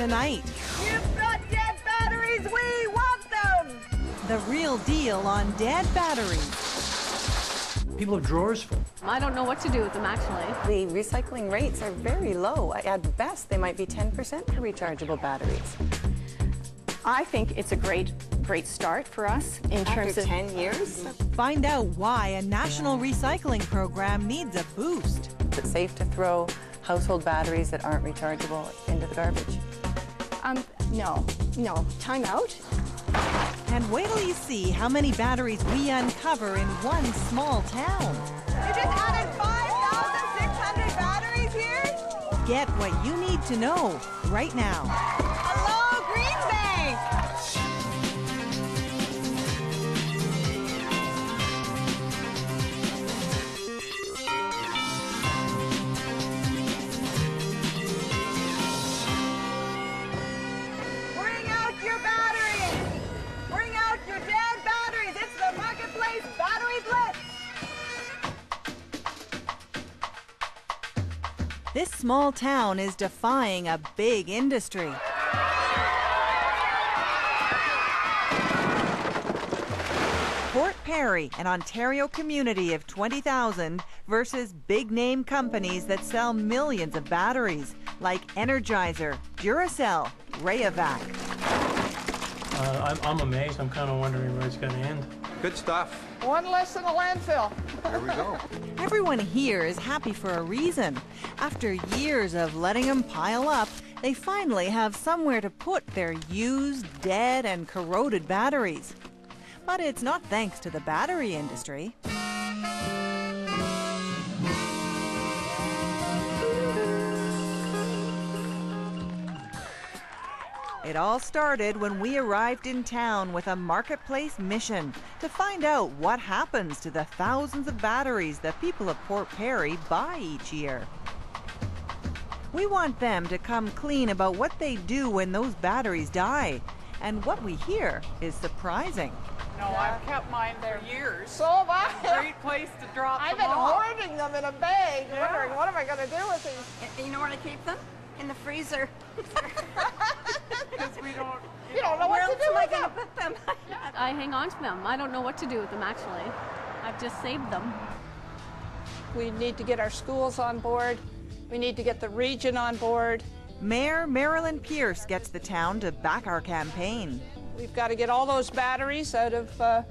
tonight. You've got dead batteries, we want them! The real deal on dead batteries. People have drawers full. I don't know what to do with them, actually. The recycling rates are very low. At best, they might be 10% for rechargeable batteries. I think it's a great start for us in terms of 10 years. Find out why a national recycling program needs a boost. Is it safe to throw household batteries that aren't rechargeable into the garbage? no, time out. And wait till you see how many batteries we uncover in one small town. You just added 5,600 batteries here? Get what you need to know right now. Hello, Green Bank! Bring out your batteries! Bring out your dead batteries! It's the Marketplace Battery Blitz! This small town is defying a big industry. Port Perry, an Ontario community of 20,000 versus big-name companies that sell millions of batteries, like Energizer, Duracell, Rayovac. I'm amazed. I'm kind of wondering where it's going to end. Good stuff. One less than a landfill. There we go. Everyone here is happy for a reason. After years of letting them pile up, they finally have somewhere to put their used, dead, and corroded batteries. But it's not thanks to the battery industry. It all started when we arrived in town with a Marketplace mission to find out what happens to the thousands of batteries that people of Port Perry buy each year. We want them to come clean about what they do when those batteries die. And what we hear is surprising. No, I've kept mine for years. So have I. Great place to drop I've them been off. hoarding them in a bag, wondering what am I going to do with these? You know where to keep them? In the freezer. Because we don't, You don't know what to do with them. Put them? I hang on to them. I don't know what to do with them, actually. I've just saved them. We need to get our schools on board. We need to get the region on board. Mayor Marilyn Pierce gets the town to back our campaign. We've got to get all those batteries out of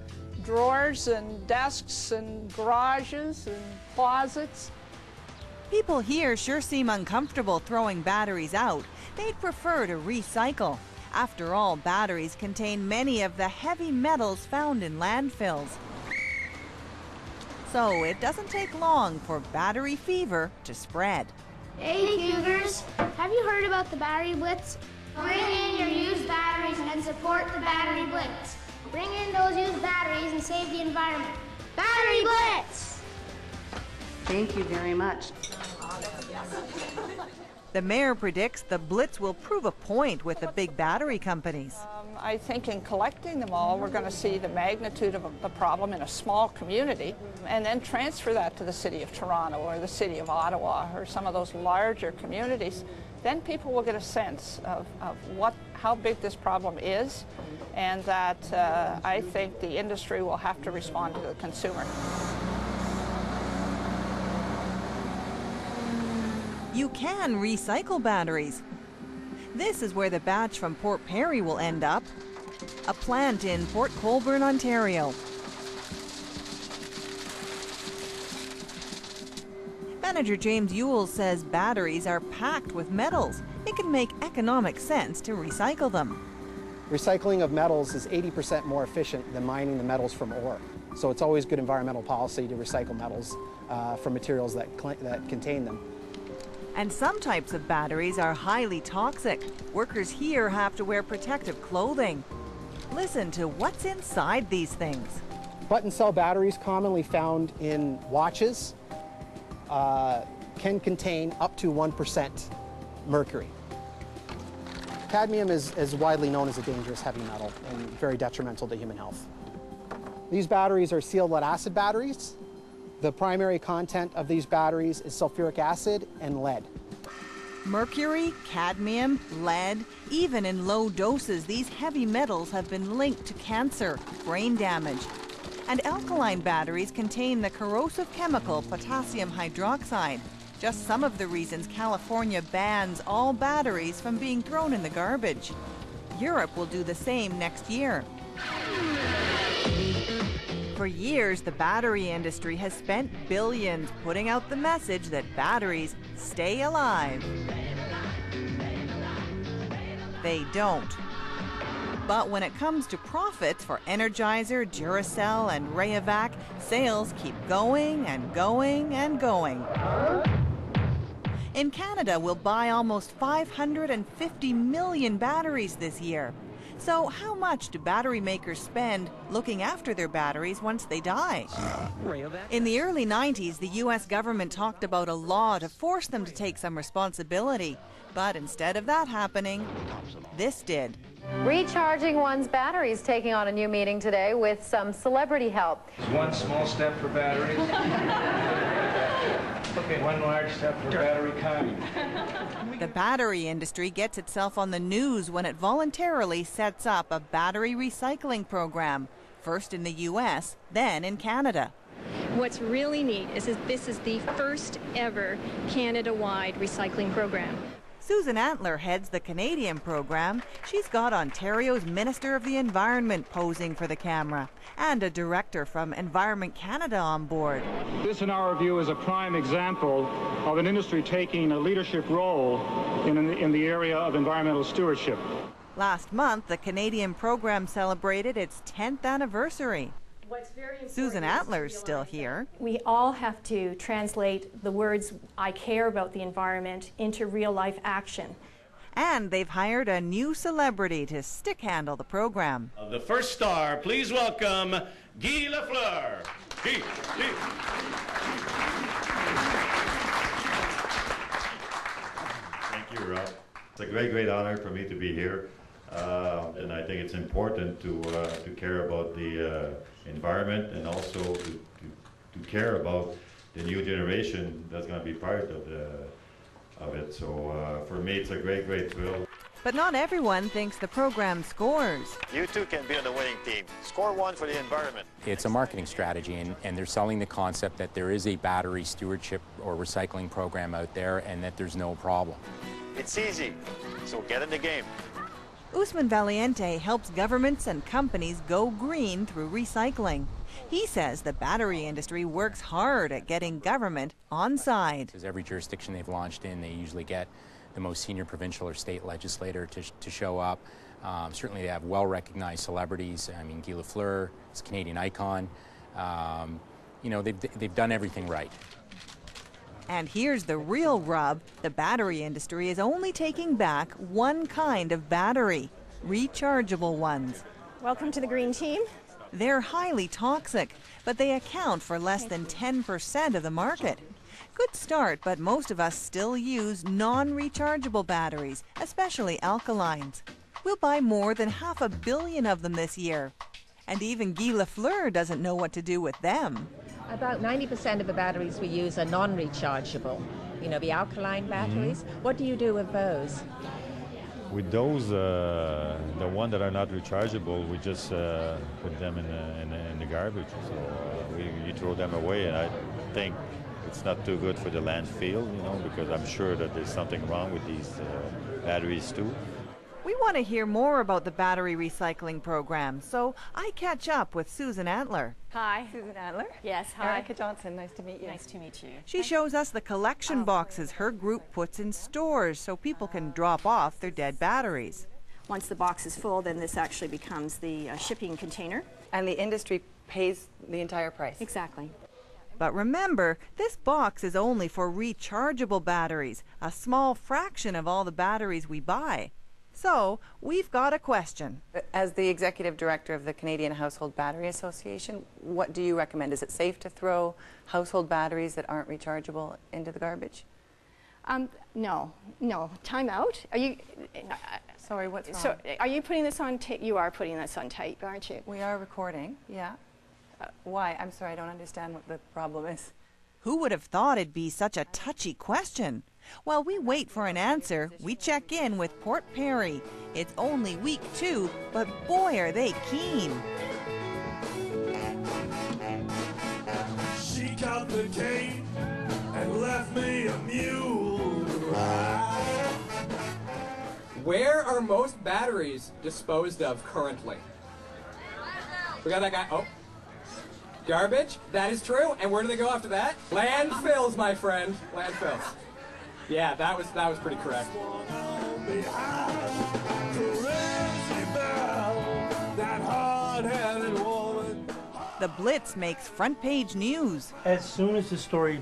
drawers and desks and garages and closets. People here sure seem uncomfortable throwing batteries out. They'd prefer to recycle. After all, batteries contain many of the heavy metals found in landfills. So it doesn't take long for battery fever to spread. Hey Cougars, have you heard about the Battery Blitz? Bring in your used batteries and support the Battery Blitz. Bring in those used batteries and save the environment. Battery Blitz! Thank you very much. The mayor predicts the blitz will prove a point with the big battery companies. I think in collecting them all, we're going to see the magnitude of the problem in a small community and then transfer that to the city of Toronto or the city of Ottawa or some of those larger communities. Then people will get a sense of how big this problem is, and that I think the industry will have to respond to the consumer. You can recycle batteries. This is where the batch from Port Perry will end up, a plant in Port Colborne, Ontario. Manager James Ewell says batteries are packed with metals. It can make economic sense to recycle them. Recycling of metals is 80% more efficient than mining the metals from ore. So it's always good environmental policy to recycle metals from materials that contain them. And some types of batteries are highly toxic. Workers here have to wear protective clothing. Listen to what's inside these things. Button cell batteries, commonly found in watches, can contain up to 1% mercury. Cadmium is widely known as a dangerous heavy metal and very detrimental to human health. These batteries are sealed lead acid batteries. The primary content of these batteries is sulfuric acid and lead. Mercury, cadmium, lead, even in low doses, these heavy metals have been linked to cancer, brain damage. And alkaline batteries contain the corrosive chemical potassium hydroxide. Just some of the reasons California bans all batteries from being thrown in the garbage. Europe will do the same next year. For years, the battery industry has spent billions putting out the message that batteries stay alive. They don't. But when it comes to profits for Energizer, Duracell, and Rayovac, sales keep going and going and going. In Canada, we'll buy almost 550 million batteries this year. So how much do battery makers spend looking after their batteries once they die? In the early 90s, the U.S. government talked about a law to force them to take some responsibility. But instead of that happening, this did. Recharging one's batteries taking on a new meaning today with some celebrity help. One small step for batteries. One large step for battery kind. The battery industry gets itself on the news when it voluntarily sets up a battery recycling program, first in the U.S., then in Canada. What's really neat is that this is the first ever Canada-wide recycling program. Susan Antler heads the Canadian program. She's got Ontario's Minister of the Environment posing for the camera and a director from Environment Canada on board. This, in our view, is a prime example of an industry taking a leadership role in the area of environmental stewardship. Last month, the Canadian program celebrated its 10th anniversary. Susan Antler's still here. We all have to translate the words, I care about the environment, into real-life action. And they've hired a new celebrity to stick-handle the program. The first star, please welcome Guy Lafleur. Guy. Thank you, Rob. It's a great honor for me to be here. And I think it's important to care about the environment and also to care about the new generation that's going to be part of it. So for me, it's a great thrill. But not everyone thinks the program scores. You too can be on the winning team. Score one for the environment. It's a marketing strategy, and they're selling the concept that there is a battery stewardship or recycling program out there and that there's no problem. It's easy, so get in the game. Usman Valiente helps governments and companies go green through recycling. He says the battery industry works hard at getting government on side. Because every jurisdiction they've launched in, they usually get the most senior provincial or state legislator to show up. Certainly they have well-recognized celebrities. I mean, Guy Lafleur is a Canadian icon. You know, they've done everything right. And here's the real rub. The battery industry is only taking back one kind of battery, rechargeable ones. Welcome to the green team. They're highly toxic, but they account for less than 10% of the market. Good start, but most of us still use non-rechargeable batteries, especially alkalines. We'll buy more than 500 million of them this year. And even Guy Lafleur doesn't know what to do with them. About 90% of the batteries we use are non-rechargeable, you know, the alkaline batteries. What do you do with those? With those, the ones that are not rechargeable, we just put them in the garbage. So you throw them away, and I think it's not too good for the landfill, you know, because I'm sure that there's something wrong with these batteries too. We want to hear more about the battery recycling program, so I catch up with Susan Antler. Hi. Susan Antler. Yes, hi. Erica Johnson, nice to meet you. Nice to meet you. She shows us the collection boxes her group puts in stores so people can drop off their dead batteries. Once the box is full, then this actually becomes the shipping container. And the industry pays the entire price. Exactly. But remember, this box is only for rechargeable batteries, a small fraction of all the batteries we buy. So, we've got a question. As the executive director of the Canadian Household Battery Association, what do you recommend? Is it safe to throw household batteries that aren't rechargeable into the garbage? No. Time out. Are you? Sorry, what's wrong? So, are you putting this on tape? You are putting this on tape, aren't you? We are recording, yeah. Why? I'm sorry, I don't understand what the problem is. Who would have thought it'd be such a touchy question? While we wait for an answer, we check in with Port Perry. It's only week 2, but boy are they keen. She cut the cake and left me a mule to ride. Where are most batteries disposed of currently? We got that guy. Oh. Garbage? That is true. And where do they go after that? Landfills, my friend. Landfills. Yeah, that was pretty correct. The Blitz makes front page news. As soon as the story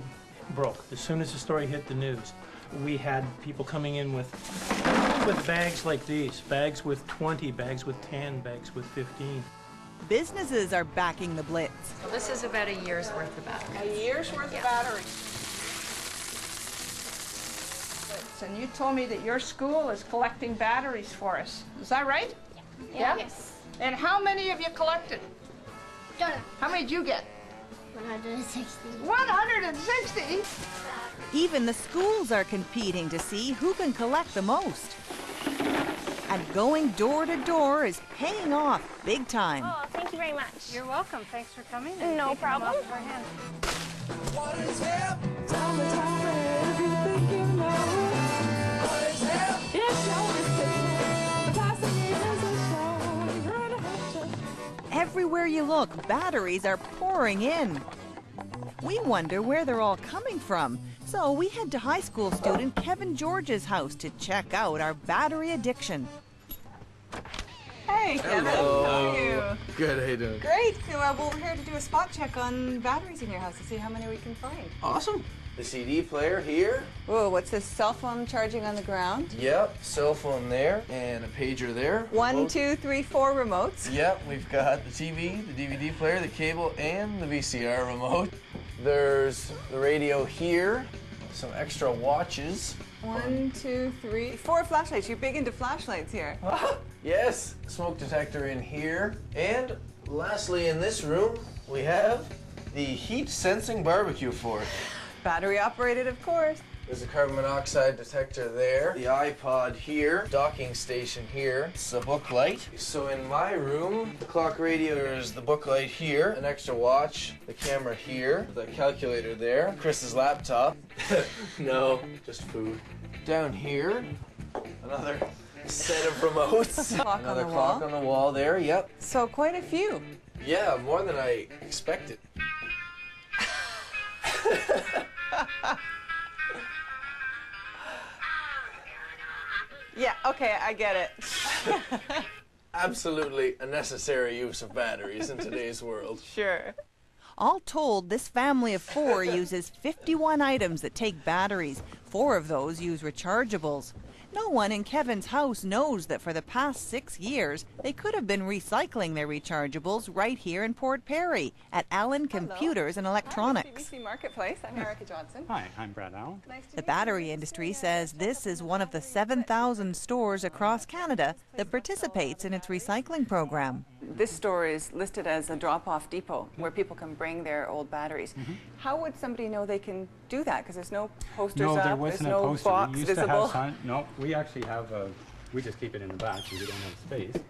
broke, as soon as the story hit the news, we had people coming in with bags like these, bags with 20, bags with 10, bags with 15. Businesses are backing the Blitz. Well, this is about a year's worth of batteries. A year's worth of batteries. And you told me that your school is collecting batteries for us. Is that right? Yeah. Yes. And how many have you collected? Don't know. How many did you get? 160. 160? Even the schools are competing to see who can collect the most. And going door to door is paying off big time. Oh, thank you very much. You're welcome. Thanks for coming. No problem. What is hip? Tell me if you think you know. What is hip? Everywhere you look, batteries are pouring in. We wonder where they're all coming from. So we head to high school student Kevin George's house to check out our battery addiction. Hey, Kevin. Hello. How are you? Good, how you doing? Great. Well, we're here to do a spot check on batteries in your house to see how many we can find. Awesome. The CD player here. Whoa, what's this cell phone charging on the ground? Yep, cell phone there, and a pager there. 1, 2, 3, 4 remotes. Yep, we've got the TV, the DVD player, the cable, and the VCR remote. There's the radio here, some extra watches. 1, 2, 3, 4 flashlights. You're big into flashlights here. Yes, smoke detector in here. And lastly, in this room, we have the heat sensing barbecue fork. Battery operated, of course. There's a carbon monoxide detector there, the iPod here, docking station here, it's a book light. So in my room, the clock radio is the book light here, an extra watch, the camera here, the calculator there, Chris's laptop. No, just food. Down here, another set of remotes. Clock Another on the clock wall. on the wall there, yep. So quite a few. Yeah, more than I expected. Yeah, okay, I get it. Absolutely a necessary use of batteries in today's world. Sure. All told, this family of 4 uses 51 items that take batteries. 4 of those use rechargeables. No one in Kevin's house knows that for the past 6 years, they could have been recycling their rechargeables right here in Port Perry at Allen Computers and Electronics. CBC Marketplace. I'm Erica Johnson. Hi, I'm Brad Allen. The battery industry says this is one of the 7,000 stores across Canada that participates in its recycling program. This store is listed as a drop-off depot where people can bring their old batteries. How would somebody know they can do that? Because there's no posters No, there up, wasn't there's a no poster. box We used visible. to have sign. No, we actually have a. We just keep it in the back because we don't have space.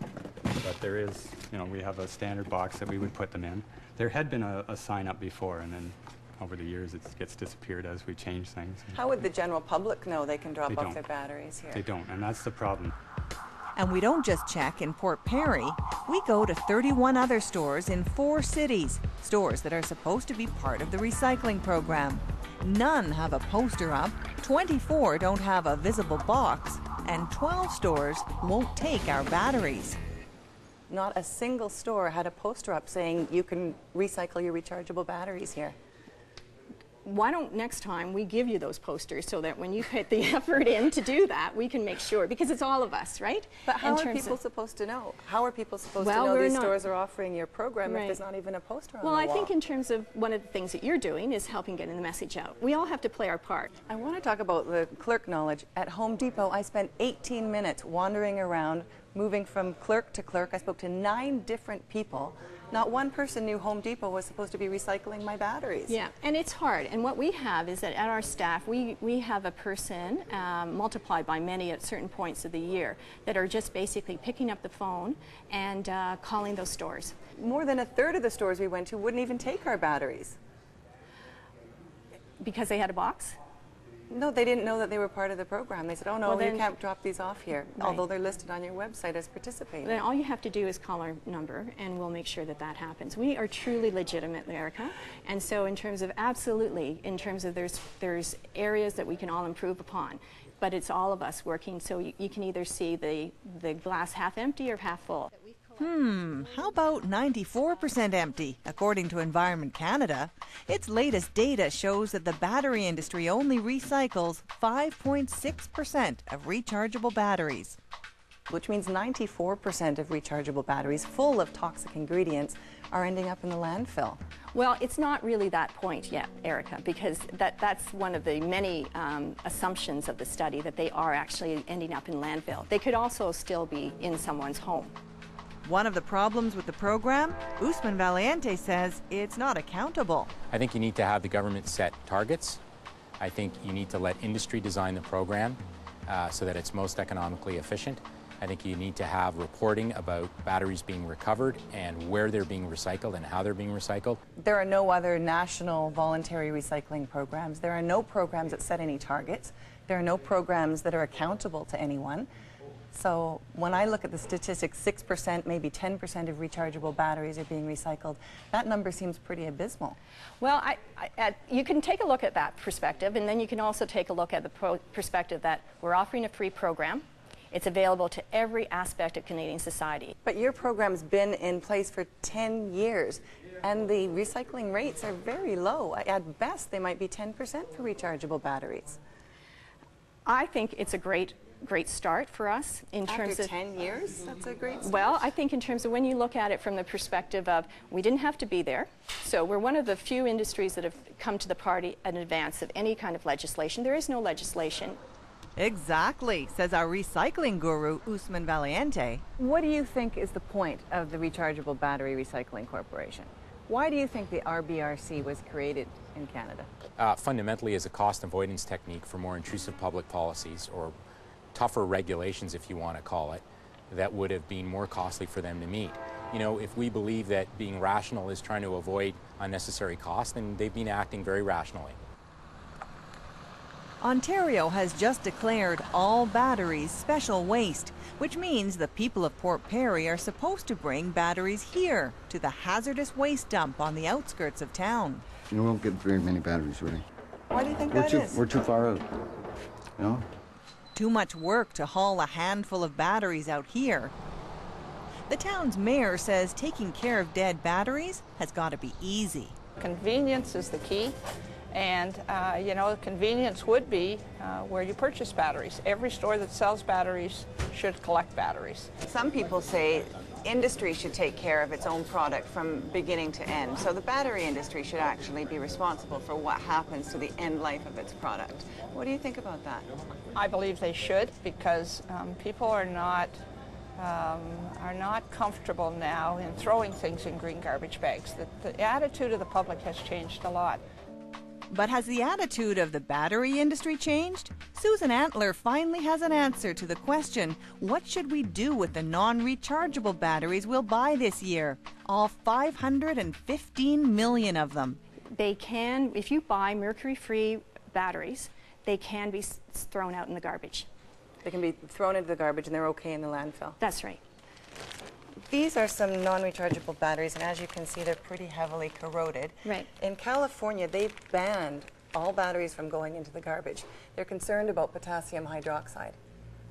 But there is, we have a standard box that we would put them in. There had been a sign up before, and then over the years it gets disappeared as we change things. How would the general public know they can drop They off don't. their batteries here? They don't, and that's the problem. And we don't just check in Port Perry. We go to 31 other stores in 4 cities, stores that are supposed to be part of the recycling program. None have a poster up, 24 don't have a visible box, and 12 stores won't take our batteries. Not a single store had a poster up saying you can recycle your rechargeable batteries here. Why don't next time we give you those posters so that when you put the effort in to do that, we can make sure, because it's all of us, right? But how In are terms people of- supposed to know? How are people supposed Well, to know we're these not- stores are offering your program if Right. there's not even a poster on Well, the I wall? think in terms of one of the things that you're doing is helping getting the message out. We all have to play our part. I want to talk about the clerk knowledge. At Home Depot, I spent 18 minutes wandering around, moving from clerk to clerk. I spoke to 9 different people Not one person knew Home Depot was supposed to be recycling my batteries. Yeah, and it's hard. And what we have is that at our staff, we have a person multiplied by many at certain points of the year that are just basically picking up the phone and calling those stores. More than a third of the stores we went to wouldn't even take our batteries. Because they had a box? No, they didn't know that they were part of the program. They said, oh no, Well, you can't drop these off here, Right. although they're listed on your website as participating. Then all you have to do is call our number and we'll make sure that that happens. We are truly legitimate, Erica. And so in terms of absolutely, in terms of there's areas that we can all improve upon, but it's all of us working, so you can either see the glass half empty or half full. How about 94% empty, according to Environment Canada? Its latest data shows that the battery industry only recycles 5.6% of rechargeable batteries. Which means 94% of rechargeable batteries full of toxic ingredients are ending up in the landfill. Well, it's not really that point yet, Erica, because that's one of the many assumptions of the study, that they are actually ending up in landfill. They could also still be in someone's home. One of the problems with the program, Usman Valiente says it's not accountable. I think you need to have the government set targets. I think you need to let industry design the program so that it's most economically efficient. I think you need to have reporting about batteries being recovered and where they're being recycled and how they're being recycled. There are no other national voluntary recycling programs. There are no programs that set any targets. There are no programs that are accountable to anyone. So when I look at the statistics, 6%, maybe 10% of rechargeable batteries are being recycled. That number seems pretty abysmal. Well, you can take a look at that perspective, and then you can also take a look at the perspective that we're offering a free program. It's available to every aspect of Canadian society. But your program's been in place for 10 years, and the recycling rates are very low. At best, they might be 10% for rechargeable batteries. I think it's a great start for us in terms of 10 years. That's a great start. Well, I think in terms of when you look at it from the perspective of we didn't have to be there, so we're one of the few industries that have come to the party in advance of any kind of legislation. There is no legislation. Exactly, says our recycling guru, Usman Valiente. What do you think is the point of the Rechargeable Battery Recycling Corporation? Why do you think the RBRC was created in Canada? Fundamentally as a cost avoidance technique for more intrusive public policies, or tougher regulations, if you want to call it, that would have been more costly for them to meet. You know, if we believe that being rational is trying to avoid unnecessary costs, then they've been acting very rationally. Ontario has just declared all batteries special waste, which means the people of Port Perry are supposed to bring batteries here to the hazardous waste dump on the outskirts of town. You won't get very many batteries, really. Why do you think that is? We're too far out, you know? Too much work to haul a handful of batteries out here. The town's mayor says taking care of dead batteries has got to be easy. Convenience is the key, and you know, convenience would be where you purchase batteries. Every store that sells batteries should collect batteries. Some people say industry should take care of its own product from beginning to end. So the battery industry should actually be responsible for what happens to the end life of its product. What do you think about that? I believe they should, because people are not comfortable now in throwing things in green garbage bags. The attitude of the public has changed a lot. But has the attitude of the battery industry changed? Susan Antler finally has an answer to the question, what should we do with the non-rechargeable batteries we'll buy this year? All 515 million of them. They can, if you buy mercury-free batteries, they can be thrown out in the garbage. They can be thrown into the garbage and they're okay in the landfill. That's right. These are some non-rechargeable batteries, and as you can see, they're pretty heavily corroded. Right. In California, they've banned all batteries from going into the garbage. They're concerned about potassium hydroxide.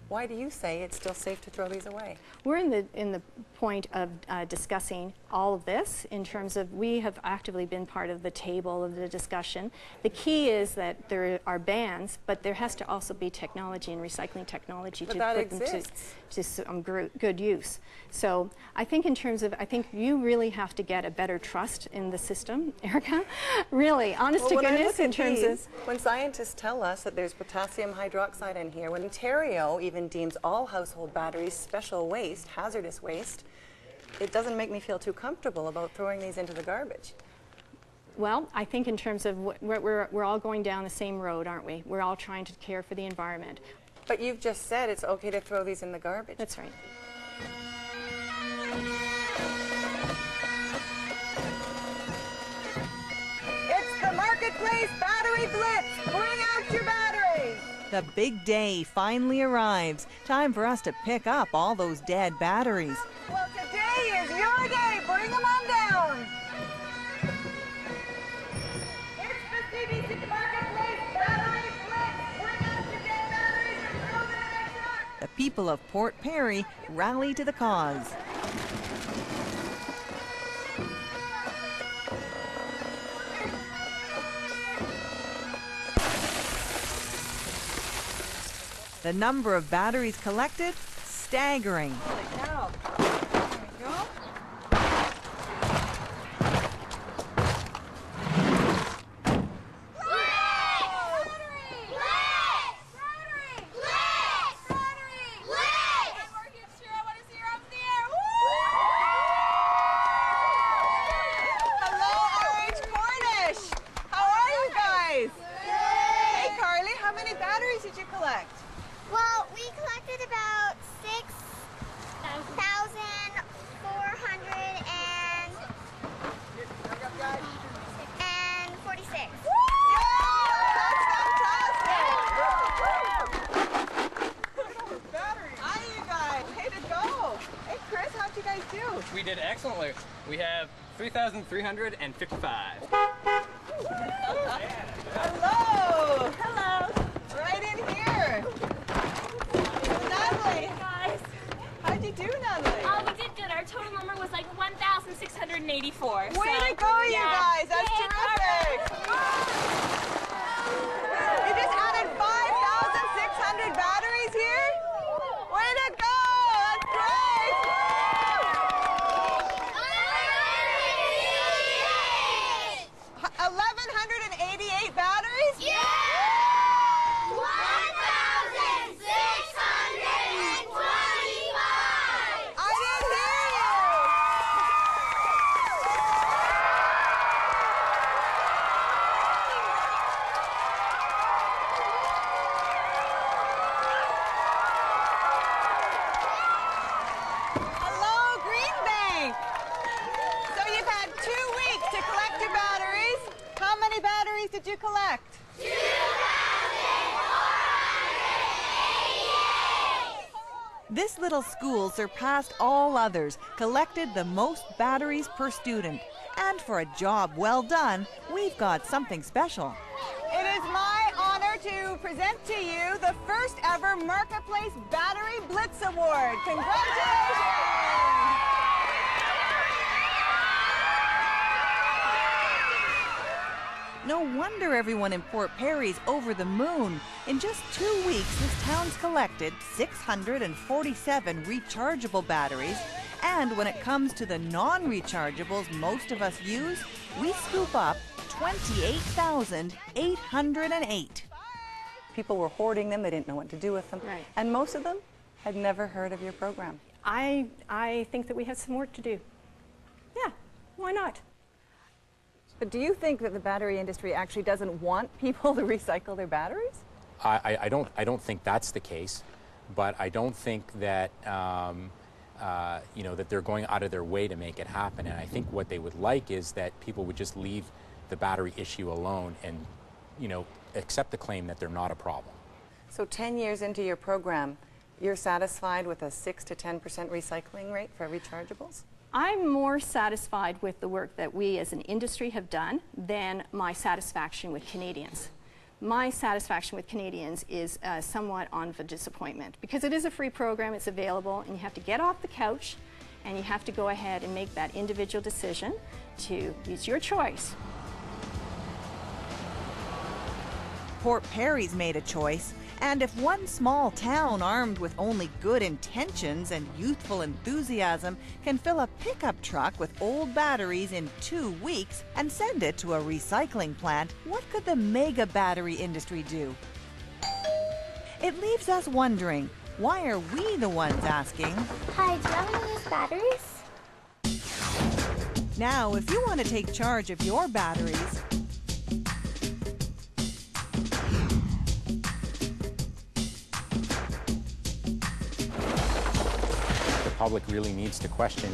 Why do you say it's still safe to throw these away? We're in the point of discussing all of this in terms of we have actively been part of the table of the discussion. The key is that there are bans, but there has to also be technology and recycling technology to put them to some good use. So I think in terms of, I think you really have to get a better trust in the system, Erica. Really, honest to goodness, in terms of... When scientists tell us that there's potassium hydroxide in here, when Ontario even deems all household batteries special waste, hazardous waste, it doesn't make me feel too comfortable about throwing these into the garbage. Well, I think in terms of we're all going down the same road, aren't we? We're all trying to care for the environment. But you've just said it's okay to throw these in the garbage. That's right. It's the Marketplace Battery Blitz! Bring out your batteries! The big day finally arrives. Time for us to pick up all those dead batteries. Well, today is your day. Bring them on down. It's the CBC Marketplace Battery Blitz! Bring out your dead batteries and throw them in a truck! The people of Port Perry rally to the cause. The number of batteries collected, staggering. Holy cow. There we go. Hello, RH Cornish. How are you guys? Hey, Carly, how many batteries did you collect? Well, we collected about 6,446. Hi, you guys. Way to go. Hey, Chris, how'd you guys do? We did excellently. We have 3,355. Hello. Hello. Right in here. Natalie. Hey guys. How'd you do, Natalie? We did good. Our total number was like 1,684. Way to go, you guys. That's Yay, terrific. You just added 5,600 batteries here? Way to go. That's great. 1,188 batteries? Yeah! 1,625! I didn't hear you. Hello, Green Bank. So you've had 2 weeks to collect your batteries. How many batteries did you collect? 2,488! This little school surpassed all others, collected the most batteries per student. And for a job well done, we've got something special. It is my honor to present to you the first ever Marketplace Battery Blitz Award. Congratulations! No wonder everyone in Port Perry's over the moon. In just 2 weeks, this town's collected 647 rechargeable batteries. And when it comes to the non-rechargeables most of us use, we scoop up 28,808. People were hoarding them, they didn't know what to do with them. Right. And most of them had never heard of your program. I think that we have some work to do. Yeah, why not? But do you think that the battery industry actually doesn't want people to recycle their batteries? I don't think that's the case, but I don't think that you know, that they're going out of their way to make it happen. And I think what they would like is that people would just leave the battery issue alone and, you know, accept the claim that they're not a problem. So 10 years into your program, you're satisfied with a 6 to 10% recycling rate for rechargeables? I'm more satisfied with the work that we as an industry have done than my satisfaction with Canadians. My satisfaction with Canadians is somewhat on the disappointment because it is a free program, it's available, and you have to get off the couch and you have to go ahead and make that individual decision to use your choice. Port Perry's made a choice, and if one small town armed with only good intentions and youthful enthusiasm can fill a pickup truck with old batteries in 2 weeks and send it to a recycling plant, what could the mega battery industry do? It leaves us wondering, why are we the ones asking? Hi, do you have any used batteries? Now, if you want to take charge of your batteries, The public really needs to question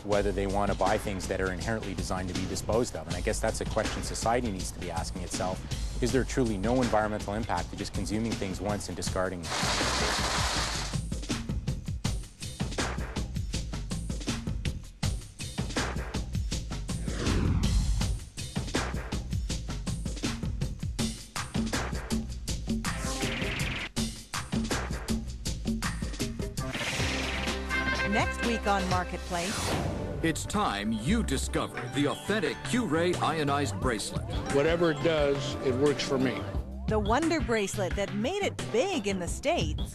whether they want to buy things that are inherently designed to be disposed of. And I guess that's a question society needs to be asking itself. Is there truly no environmental impact to just consuming things once and discarding them? next week on Marketplace. It's time you discover the authentic Q-Ray ionized bracelet. Whatever it does, it works for me. The Wonder Bracelet that made it big in the States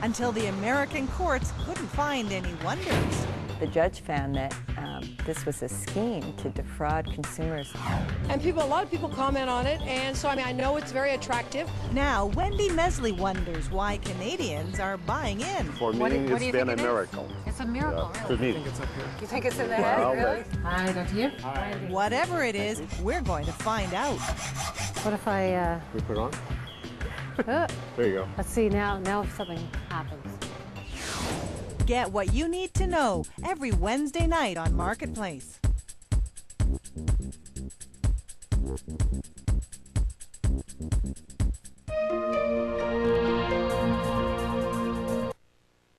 until the American courts couldn't find any wonders. The judge found that this was a scheme to defraud consumers. And a lot of people comment on it, and so I know it's very attractive. Now, Wendy Mesley wonders why Canadians are buying in. For me, it's been a miracle. It's a miracle, Yeah, really. for me. I think it's up here. You think it's in the Well, head, really? Hi, Dr. Hugh. Whatever it is, we're going to find out. What if I, We put it on? There you go. let's see now if something happens. Get what you need to know every Wednesday night on Marketplace.